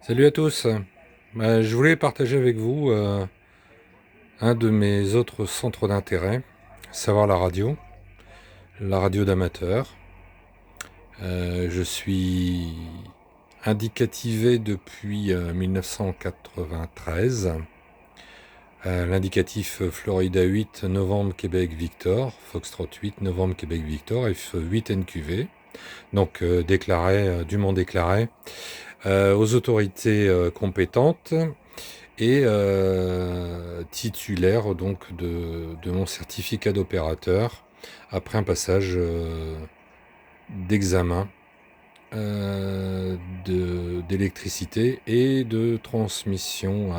Salut à tous. Je voulais partager avec vous un de mes autres centres d'intérêt, à savoir la radio d'amateur. Je suis indicativé depuis 1993. L'indicatif Florida 8, Novembre, Québec, Victor, Foxtrot 8, Novembre, Québec, Victor, F8 NQV. Donc dûment déclaré aux autorités compétentes et titulaire donc de mon certificat d'opérateur après un passage d'examen d'électricité et de transmission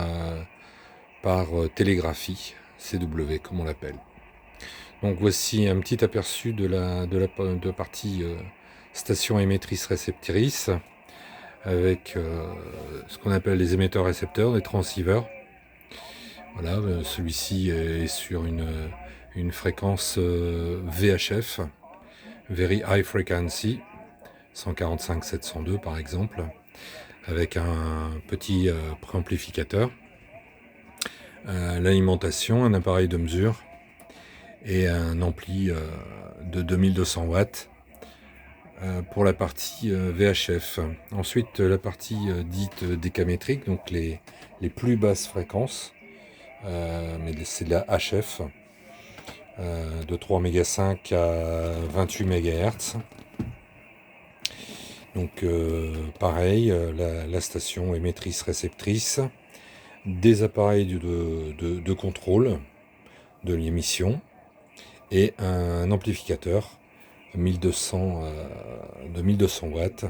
par télégraphie, CW comme on l'appelle. Donc voici un petit aperçu de la partie station émettrice réceptrice avec ce qu'on appelle les émetteurs récepteurs, les transceivers. Voilà, celui-ci est sur une fréquence VHF, Very High Frequency, 145-702 par exemple, avec un petit préamplificateur, l'alimentation, un appareil de mesure et un ampli de 2200 watts pour la partie VHF. Ensuite, la partie dite décamétrique, donc les plus basses fréquences, mais c'est de la HF, de 3,5 MHz à 28 MHz. Donc pareil, la station émettrice-réceptrice, des appareils de contrôle de l'émission et un amplificateur 1200, de 1200 watts.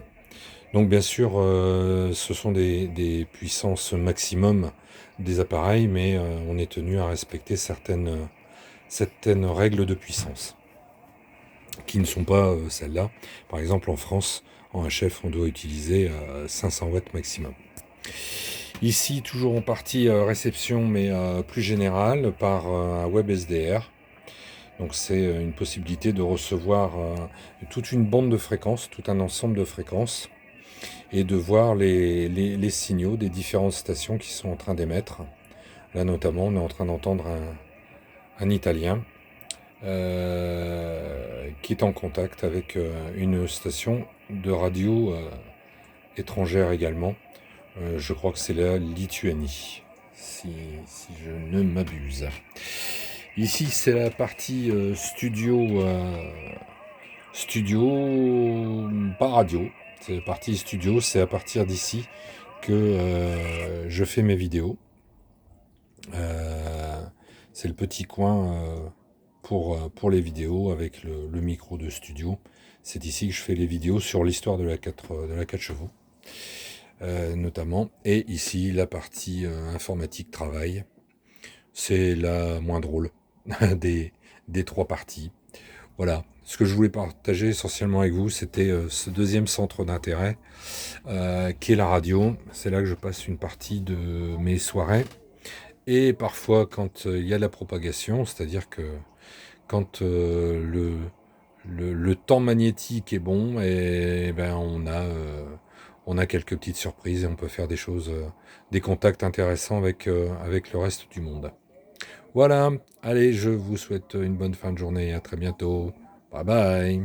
Donc bien sûr, ce sont des puissances maximum des appareils, mais on est tenu à respecter certaines règles de puissance, qui ne sont pas celles-là. Par exemple, en France, en HF, on doit utiliser 500 watts maximum. Ici, toujours en partie réception, mais plus générale, par un web SDR. Donc c'est une possibilité de recevoir toute une bande de fréquences, tout un ensemble de fréquences, et de voir les signaux des différentes stations qui sont en train d'émettre. Là notamment, on est en train d'entendre un Italien qui est en contact avec une station de radio étrangère également. Je crois que c'est la Lituanie, si je ne m'abuse. Ici, c'est la partie studio, pas radio. C'est la partie studio, c'est à partir d'ici que je fais mes vidéos. C'est le petit coin pour les vidéos avec le micro de studio. C'est ici que je fais les vidéos sur l'histoire de la 4 chevaux, notamment. Et ici, la partie informatique travail. C'est la moins drôle des trois parties. Voilà. Ce que je voulais partager essentiellement avec vous, c'était ce deuxième centre d'intérêt, qui est la radio. C'est là que je passe une partie de mes soirées. Et parfois, quand il y a de la propagation, c'est-à-dire que quand le temps magnétique est bon, et ben on a quelques petites surprises et on peut faire des choses, des contacts intéressants avec le reste du monde. Voilà, allez, je vous souhaite une bonne fin de journée, à très bientôt. Bye bye.